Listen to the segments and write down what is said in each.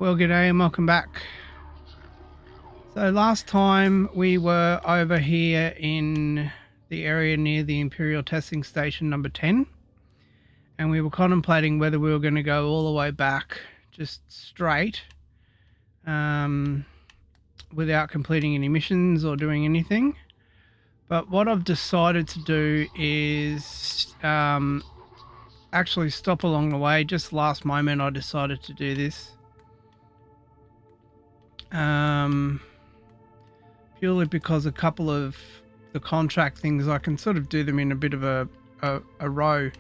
Well, g'day and welcome back. So last time we were over here in the area near the Imperial Testing Station number 10, and we were contemplating whether we were going to go all the way back just straight without completing any missions or doing anything. But what I've decided to do is actually stop along the way. Just last moment I decided to do this. Purely because a couple of the contract things, I can sort of do them in a bit of a row.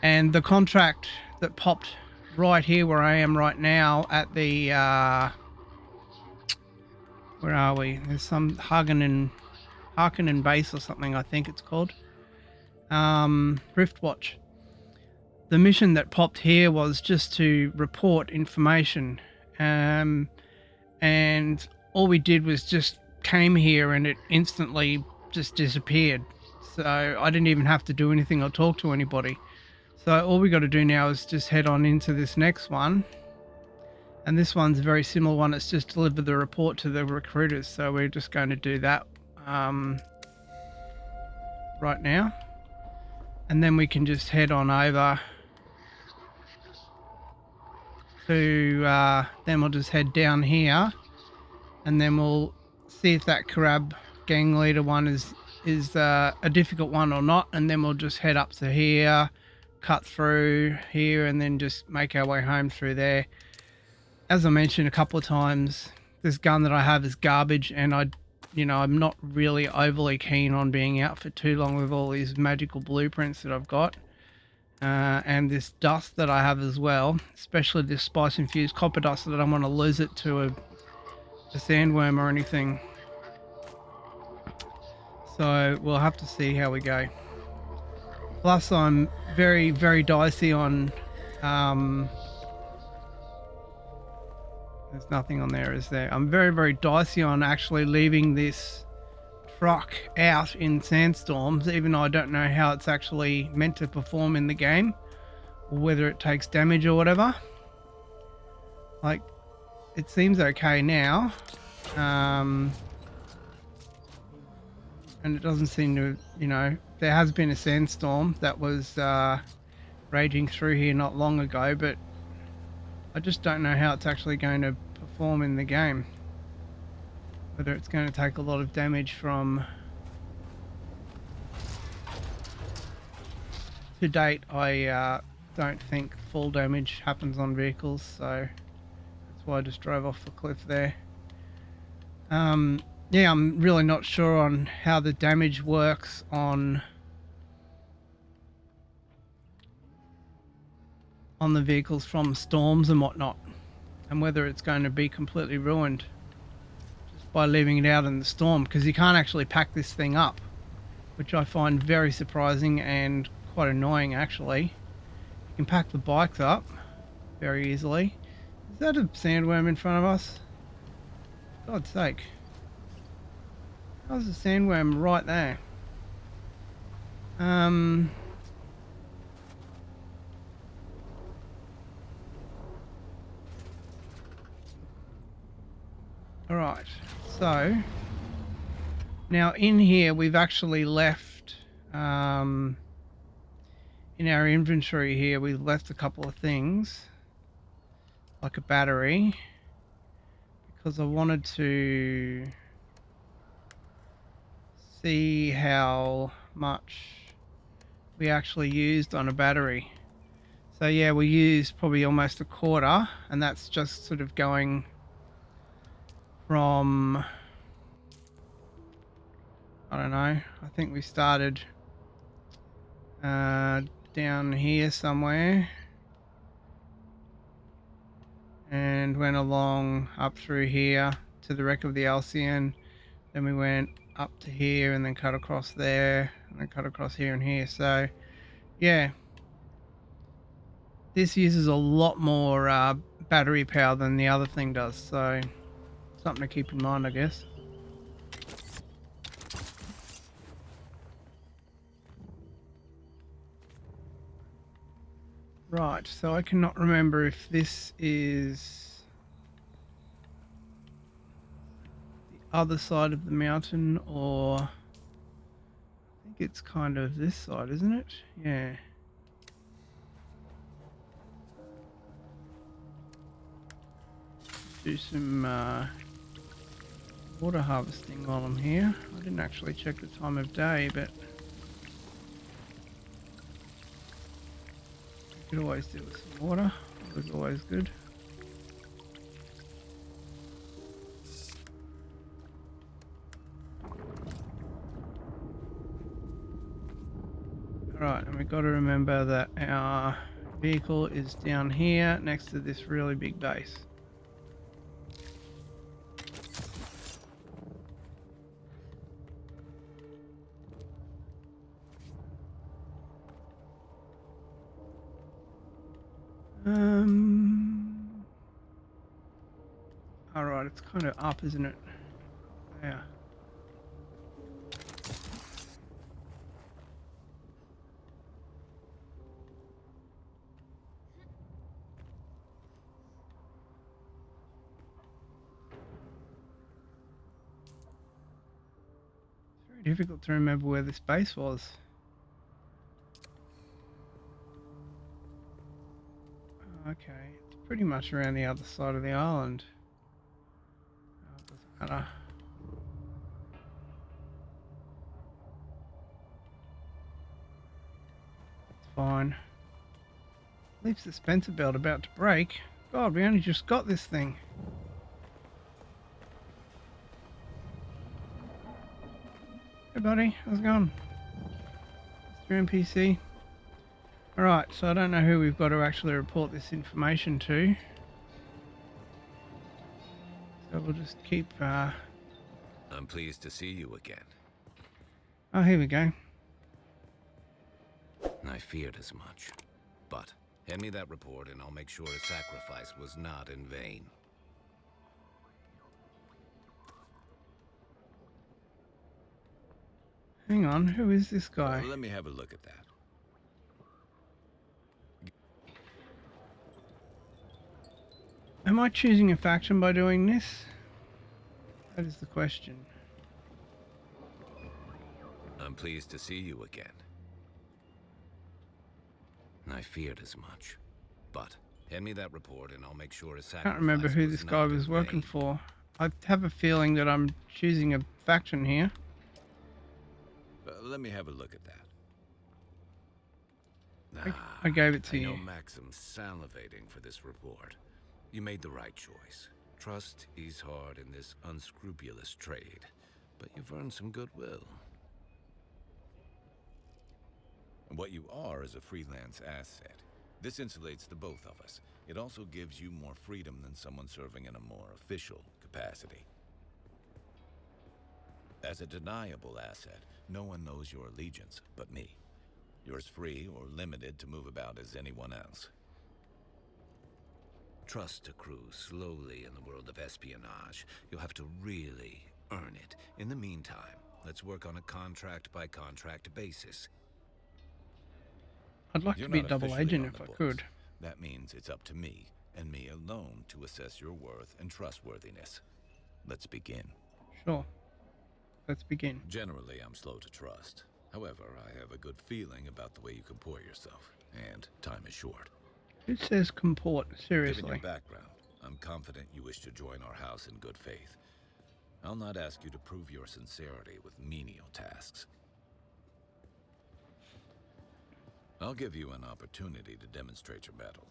And the contract that popped right here where I am right now at the, where are we? There's some Harkonnen base or something, I think it's called. Riftwatch. The mission that popped here was just to report information. And all we did was just came here and it instantly just disappeared. So I didn't even have to do anything or talk to anybody. So all we got to do now is just head on into this next one. And this one's a very similar one. It's just deliver the report to the recruiters. So we're just going to do that right now. And then we can just head on over to, then we'll just head down here. And then we'll see if that Karab gang leader one is a difficult one or not. And then we'll just head up to here, cut through here, and then just make our way home through there. As I mentioned a couple of times, this gun that I have is garbage, and I'm not really overly keen on being out for too long with all these magical blueprints that I've got. And this dust that I have as well, especially this spice infused copper dust, that I don't want to lose it to a sandworm or anything. So we'll have to see how we go. Plus I'm very, very dicey on there's nothing on there, is there? I'm very, very dicey on actually leaving this truck out in sandstorms, even though I don't know how it's actually meant to perform in the game, or whether it takes damage or whatever. Like, it seems okay now, and it doesn't seem to, there has been a sandstorm that was raging through here not long ago, but I just don't know how it's actually going to perform in the game. Whether it's going to take a lot of damage from... To date, I don't think full damage happens on vehicles, so that's why I just drove off the cliff there. Yeah, I'm really not sure on how the damage works on the vehicles from storms and whatnot, and whether it's going to be completely ruined just by leaving it out in the storm, because you can't actually pack this thing up, which I find very surprising and quite annoying actually. You can pack the bikes up very easily. Is that a sandworm in front of us? For God's sake. How's the sandworm right there? Alright, so now in here we've actually left, in our inventory here, we've left a couple of things, like a battery, because I wanted to see how much we actually used on a battery. So yeah, we used probably almost a quarter, and that's just sort of going from, I don't know, I think we started down here somewhere and went along up through here to the wreck of the Alcyon. Then we went up to here and then cut across there and then cut across here and here. So yeah, this uses a lot more battery power than the other thing does, so something to keep in mind, I guess. Right, so I cannot remember if this is other side of the mountain, or I think it's kind of this side, isn't it? Yeah. Do some water harvesting while I'm here. I didn't actually check the time of day, but you could always do with some water. Water's always good. Alright, and we've got to remember that our vehicle is down here next to this really big base. Alright, it's kind of up, isn't it? Yeah. It's very difficult to remember where this base was. Okay, it's pretty much around the other side of the island. Oh, it doesn't matter. It's fine. Leaf suspensor belt about to break. God, we only just got this thing. Hey buddy, how's it going? Mr. NPC. Alright, so I don't know who we've got to actually report this information to. So we'll just keep... I'm pleased to see you again. Oh, here we go. I feared as much. But hand me that report and I'll make sure a sacrifice was not in vain. Hang on, who is this guy? Let me have a look at that. Am I choosing a faction by doing this? That is the question. I'm pleased to see you again. I feared as much. But hand me that report and I'll make sure a sacrifice. I can't remember who this guy was working for. I have a feeling that I'm choosing a faction here. Let me have a look at that. I gave it to you. I know Maxim's salivating for this report. You made the right choice. Trust is hard in this unscrupulous trade, but you've earned some goodwill. What you are is a freelance asset. This insulates the both of us. It also gives you more freedom than someone serving in a more official capacity. As a deniable asset, no one knows your allegiance but me. You're as free or limited to move about as anyone else. Trust accrues slowly in the world of espionage. You'll have to really earn it. In the meantime, let's work on a contract-by-contract basis. I'd like to be a double agent if I could. That means it's up to me, and me alone, to assess your worth and trustworthiness. Let's begin. Sure. Let's begin. Generally, I'm slow to trust. However, I have a good feeling about the way you comport yourself, and time is short. Who says comport? Seriously. Given your background, I'm confident you wish to join our house in good faith. I'll not ask you to prove your sincerity with menial tasks. I'll give you an opportunity to demonstrate your mettle.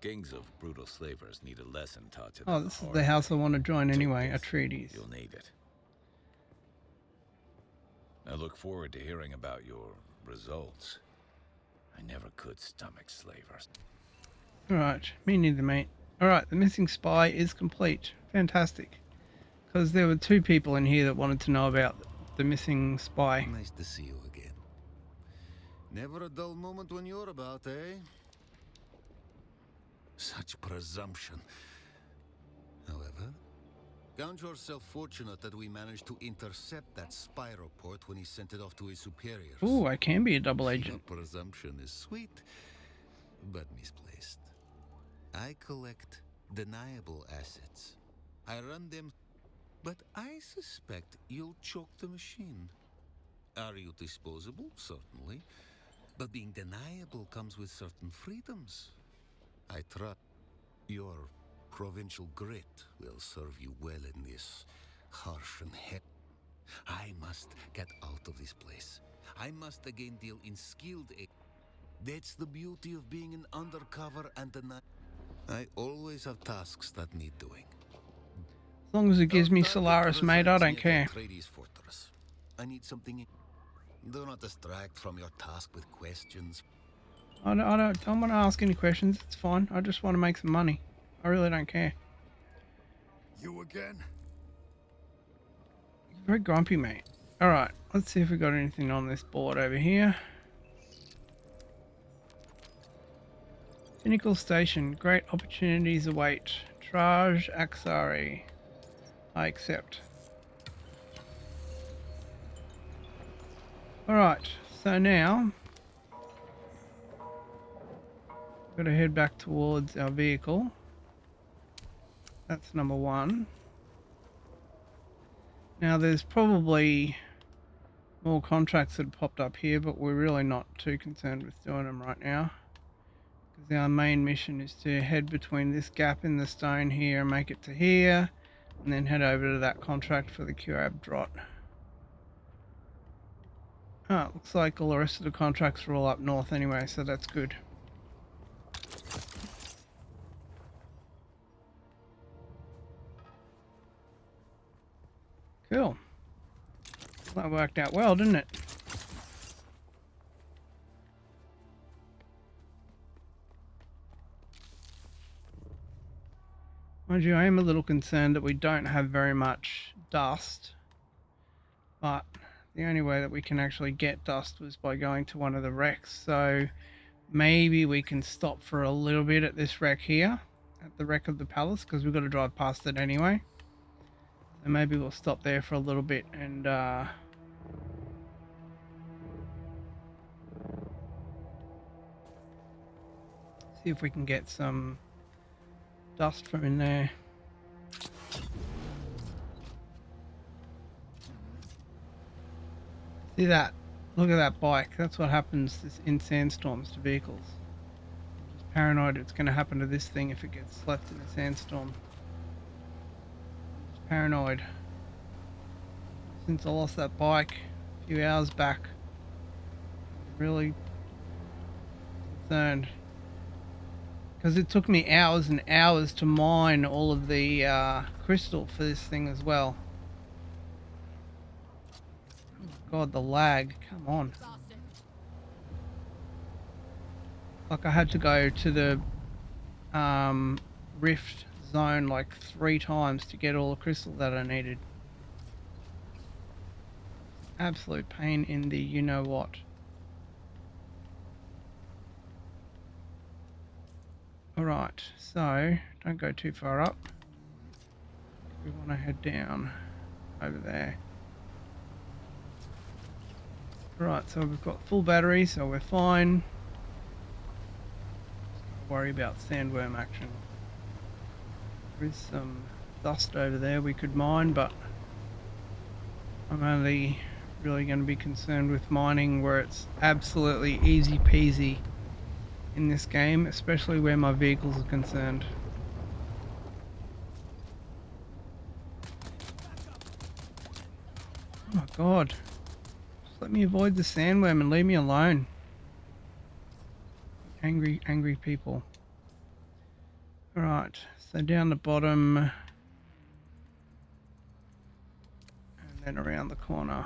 Gangs of brutal slavers need a lesson taught to them. Oh, this is the house I want to join anyway, Take this. Atreides. You'll need it. I look forward to hearing about your results. I never could stomach slavers. Alright, me neither, mate. Alright, the missing spy is complete. Fantastic. Because there were two people in here that wanted to know about the missing spy. Nice to see you again. Never a dull moment when you're about, eh? Such presumption. However, count yourself fortunate that we managed to intercept that spy report when he sent it off to his superiors. Ooh, I can be a double agent. Your presumption is sweet, but misplaced. I collect deniable assets. I run them But I suspect you'll choke the machine. Are you disposable? Certainly. But being deniable comes with certain freedoms. I trust your provincial grit will serve you well in this harsh and I must get out of this place. I must again deal in skilled aid. That's the beauty of being an undercover and I always have tasks that need doing. As long as it gives Our me target Solaris, mate, I resides don't near care. Pt35 fortress. I need something. Do not distract from your task with questions. I don't want to ask any questions. It's fine. I just want to make some money. I really don't care. You again? Very grumpy, mate. Alright, let's see if we got anything on this board over here. Pinnacle Station. Great opportunities await. Traj Aksari. I accept. Alright, so now we've got to head back towards our vehicle. That's number one. Now there's probably more contracts that popped up here, but we're really not too concerned with doing them right now. Because our main mission is to head between this gap in the stone here and make it to here, and then head over to that contract for the QAB Drot. Oh, it looks like all the rest of the contracts are all up north anyway, so that's good. Cool. That worked out well, didn't it? Mind you, I am a little concerned that we don't have very much dust, but the only way that we can actually get dust was by going to one of the wrecks, so maybe we can stop for a little bit at this wreck here, at the wreck of the palace, because we've got to drive past it anyway. So maybe we'll stop there for a little bit and see if we can get some dust from in there. See that? Look at that bike. That's what happens in sandstorms to vehicles. I'm just paranoid it's going to happen to this thing if it gets left in a sandstorm. I'm just paranoid. Since I lost that bike a few hours back, I'm really concerned. Because it took me hours and hours to mine all of the crystal for this thing as well. Oh my god, the lag. Come on. Like I had to go to the rift zone like 3 times to get all the crystal that I needed. Absolute pain in the you-know-what. Alright, so don't go too far up. We want to head down over there. Right, so we've got full battery, so we're fine. Just gotta worry about sandworm action. There is some dust over there we could mine, but I'm only really going to be concerned with mining where it's absolutely easy peasy in this game, especially where my vehicles are concerned. Oh my god. Just let me avoid the sandworm and leave me alone. Angry people. Alright, so down the bottom and then around the corner.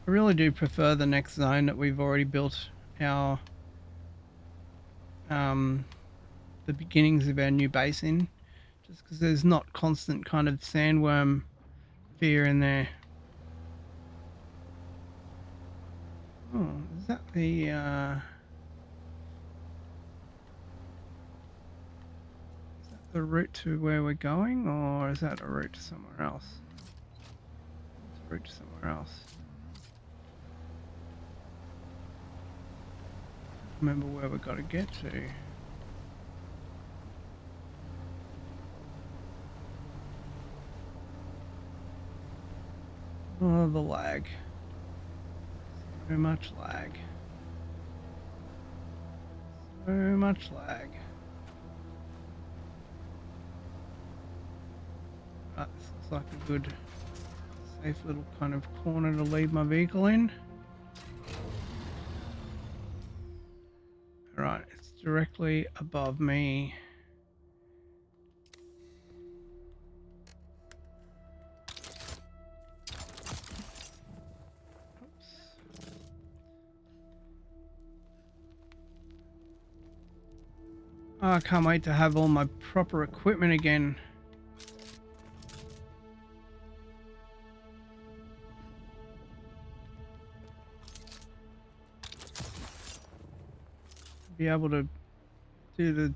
I really do prefer the next zone that we've already built our the beginnings of our new base in, just because there's not constant kind of sandworm fear in there. Oh, is that the route to where we're going, or is that a route to somewhere else? It's a bridge somewhere else. Remember where we got to get to. Oh, the lag. So much lag. So much lag. Right, this looks like a good, safe little kind of corner to leave my vehicle in. Right, it's directly above me. Oh, I can't wait to have all my proper equipment again. Be able to do the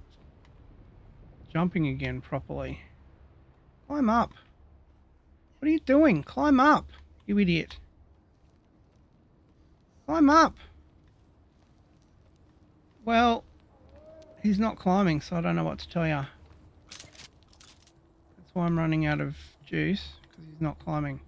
jumping again properly. Climb up. What are you doing? Climb up, you idiot. Climb up. Well, he's not climbing, so I don't know what to tell you. That's why I'm running out of juice, because he's not climbing.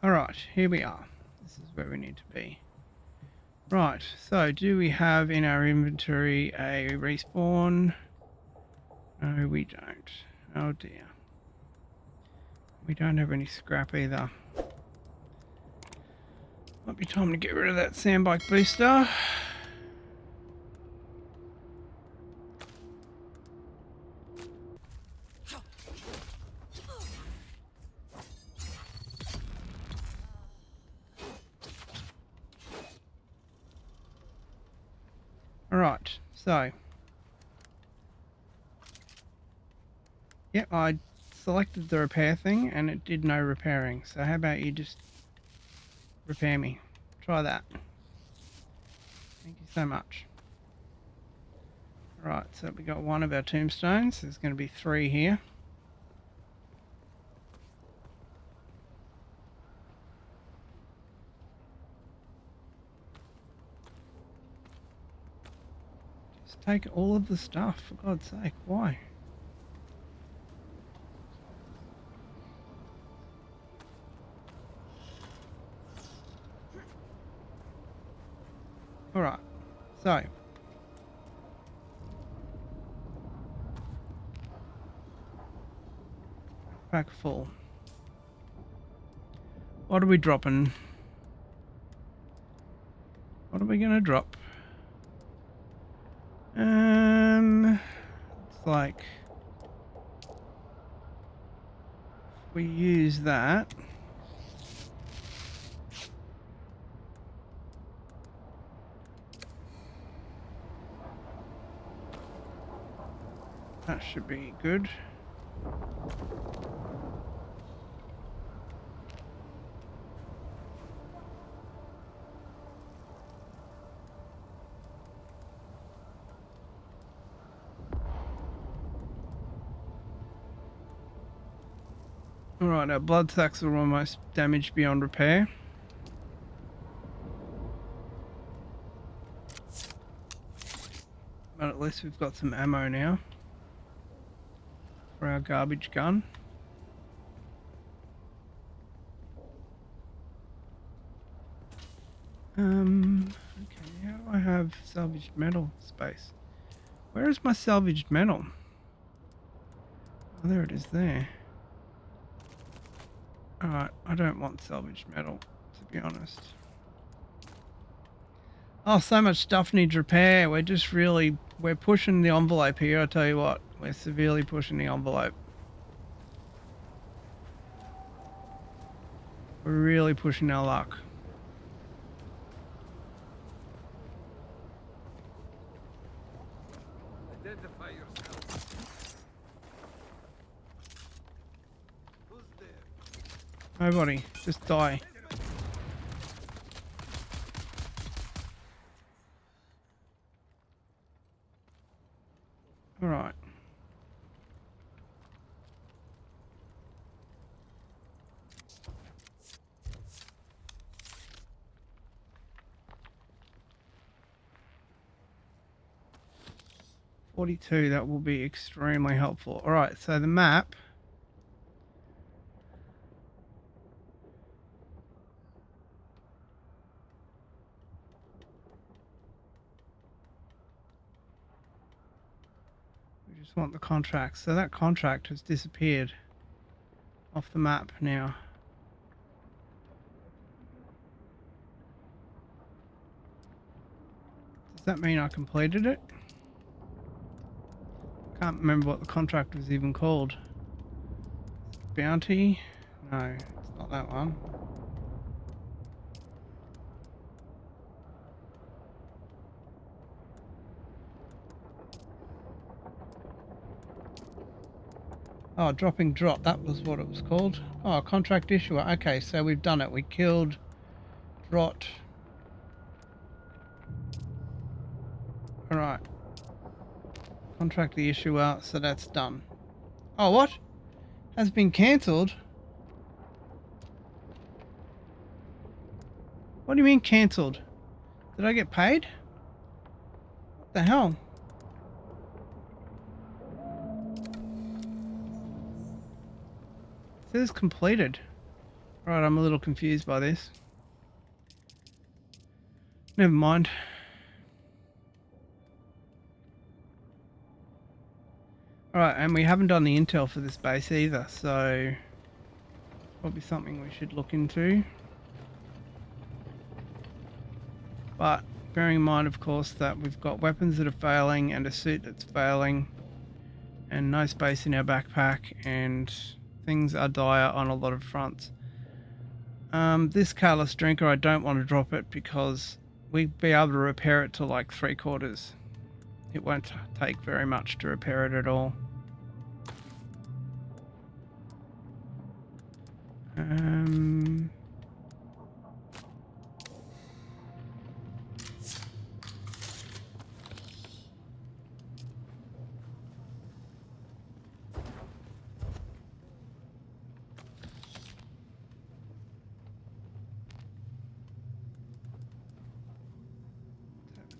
Alright, here we are. This is where we need to be. Right, so do we have in our inventory a respawn? No, we don't. Oh dear. We don't have any scrap either. Might be time to get rid of that sandbike booster. Alright, so. Yep, I selected the repair thing and it did no repairing. So how about you just repair me? Try that. Thank you so much. Right, so we got one of our tombstones. There's going to be 3 here. Just take all of the stuff, for God's sake. Why? Alright, so pack full. What are we dropping? What are we gonna drop? It's like if we use that. That should be good. Alright, our blood sacks are almost damaged beyond repair. But at least we've got some ammo now for our garbage gun. Okay, how do I have salvaged metal space? Where is my salvaged metal? Oh, there it is there. Alright, I don't want salvaged metal, to be honest. Oh, so much stuff needs repair. We're pushing the envelope here, I tell you what. We're severely pushing the envelope. We're really pushing our luck. Identify yourself. Who's there? Nobody, just die. 42, that will be extremely helpful. Alright, so the map. We just want the contract. So that contract has disappeared off the map now. Does that mean I completed it? Can't remember what the contract was even called. Bounty? No, it's not that one. Oh, dropping drop, that was what it was called. Oh, contract issuer. Okay, so we've done it. We killed Drot. Alright. Contract the issuer, so that's done. Oh, what? Has been cancelled? What do you mean cancelled? Did I get paid? What the hell? It says completed. Right, I'm a little confused by this. Never mind. Alright, and we haven't done the intel for this base either, so probably something we should look into. But bearing in mind, of course, that we've got weapons that are failing and a suit that's failing and no space in our backpack and things are dire on a lot of fronts. This careless drinker, I don't want to drop it because we'd be able to repair it to like 3/4. It won't take very much to repair it at all.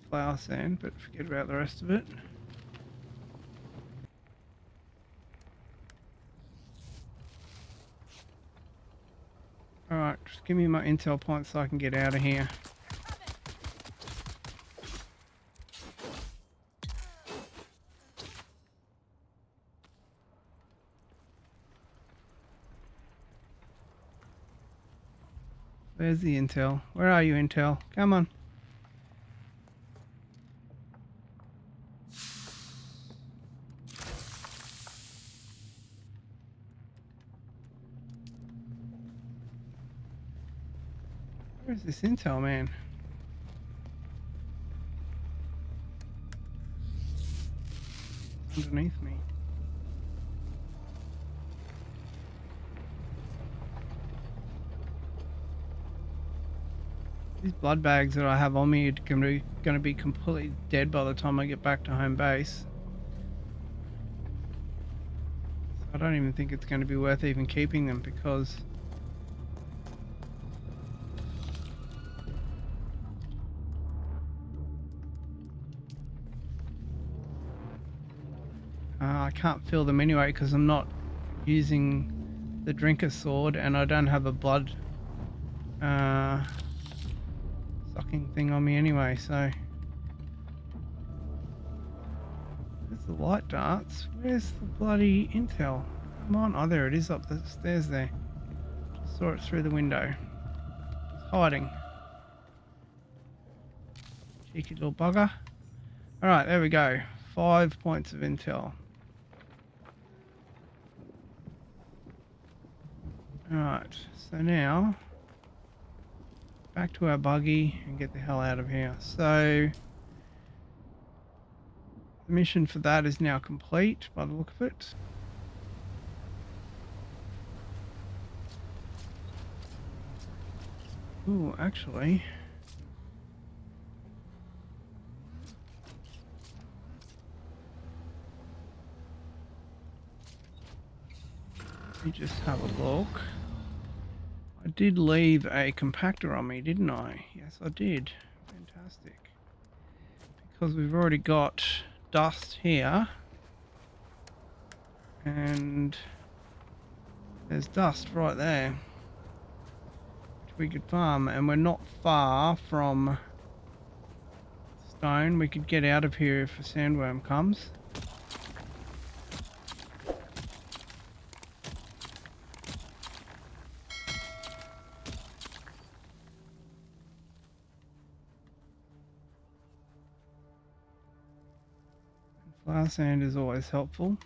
Flower sand, but forget about the rest of it. Alright, just give me my intel points so I can get out of here. Where's the intel? Where are you, intel? Come on. Where's this intel, man? Underneath me. These blood bags that I have on me are going to be completely dead by the time I get back to home base. So I don't even think it's going to be worth even keeping them because I can't fill them anyway because I'm not using the drinker sword and I don't have a blood sucking thing on me anyway, so there's the light darts. Where's the bloody intel? Come on. Oh, there it is up the stairs there. Just saw it through the window. It's hiding. Cheeky little bugger. Alright, there we go. 5 points of intel. Alright, so now back to our buggy and get the hell out of here. So the mission for that is now complete by the look of it. Ooh, actually, let me just have a look. I did leave a compactor on me, didn't I? Yes, I did. Fantastic. Because we've already got dust here. And there's dust right there, which we could farm, and we're not far from stone. We could get out of here if a sandworm comes. Flower sand is always helpful.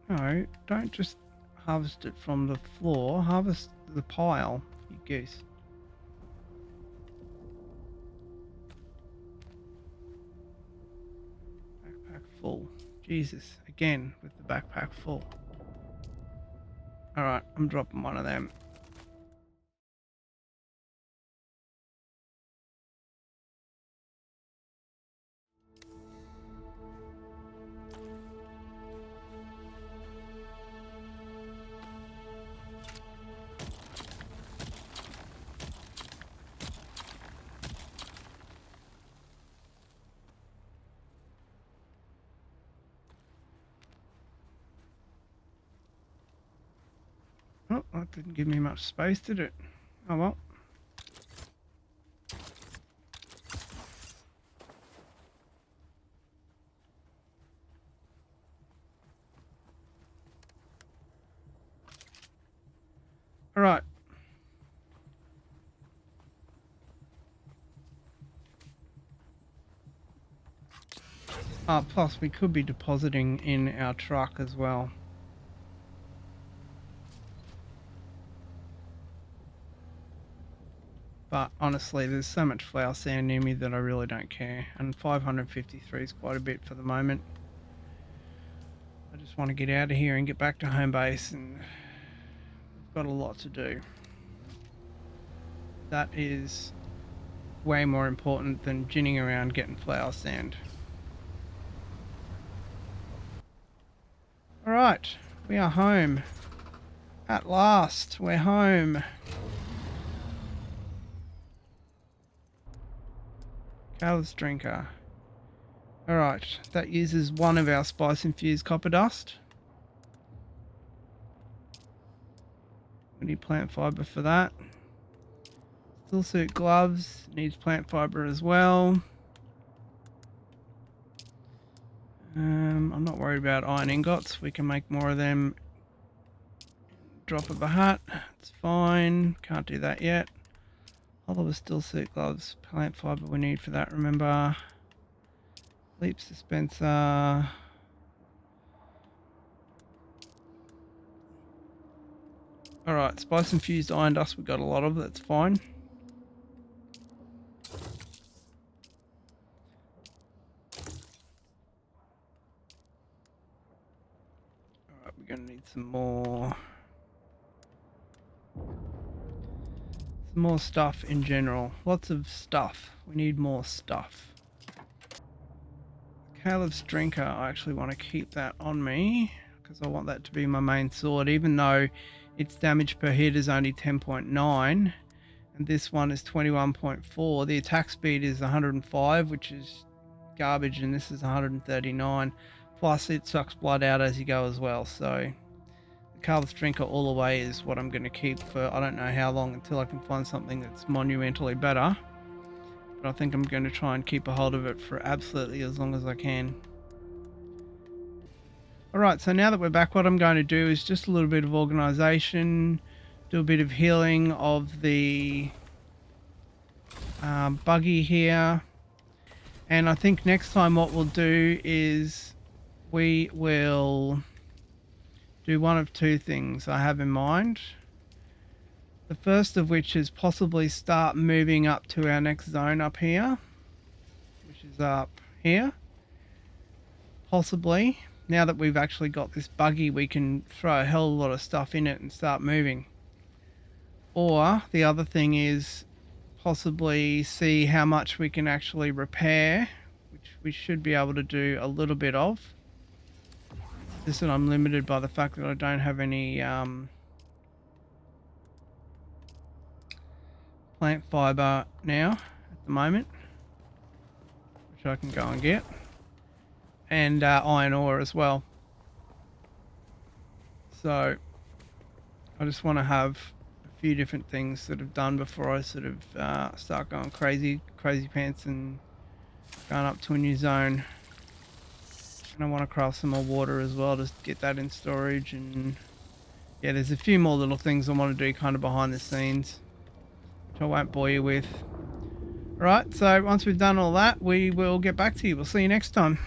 No, don't just harvest it from the floor. Harvest the pile, you goose. Backpack full. Jesus, again with the backpack full. Alright, I'm dropping one of them. Oh, that didn't give me much space, did it? Oh well. Alright. Plus we could be depositing in our truck as well. But honestly, there's so much flower sand near me that I really don't care. And 553 is quite a bit for the moment. I just want to get out of here and get back to home base, and we've got a lot to do. That is way more important than ginning around getting flower sand. Alright, we are home. At last, we're home. Careless drinker. Alright, that uses one of our spice infused copper dust. We need plant fiber for that. Still suit gloves, needs plant fiber as well. I'm not worried about iron ingots. We can make more of them. Drop of a hat. It's fine. Can't do that yet. Tolliver still suit gloves. Plant fiber we need for that, remember. Leap dispenser. Alright, spice infused iron dust we've got a lot of, that's fine. Alright, we're gonna need some more stuff in general. Lots of stuff. We need more stuff. Caleb's drinker, I actually want to keep that on me because I want that to be my main sword, even though its damage per hit is only 10.9 and this one is 21.4. The attack speed is 105, which is garbage, and this is 139. Plus it sucks blood out as you go as well, so Carl's Drinker all the way is what I'm going to keep for I don't know how long, until I can find something that's monumentally better. But I think I'm going to try and keep a hold of it for absolutely as long as I can. Alright, so now that we're back, what I'm going to do is just a little bit of organisation, do a bit of healing of the buggy here. And I think next time what we'll do is we will do one of two things I have in mind. The first of which is possibly start moving up to our next zone up here, which is up here. Possibly, now that we've actually got this buggy, we can throw a hell of a lot of stuff in it and start moving. Or the other thing is possibly see how much we can actually repair, which we should be able to do a little bit of. Just that I'm limited by the fact that I don't have any plant fiber now at the moment, which I can go and get, and iron ore as well. So I just want to have a few different things sort of done before I sort of start going crazy pants and going up to a new zone. And I want to craft some more water as well, just get that in storage. And yeah, there's a few more little things I want to do kind of behind the scenes, which I won't bore you with. Alright, so once we've done all that, we will get back to you. We'll see you next time.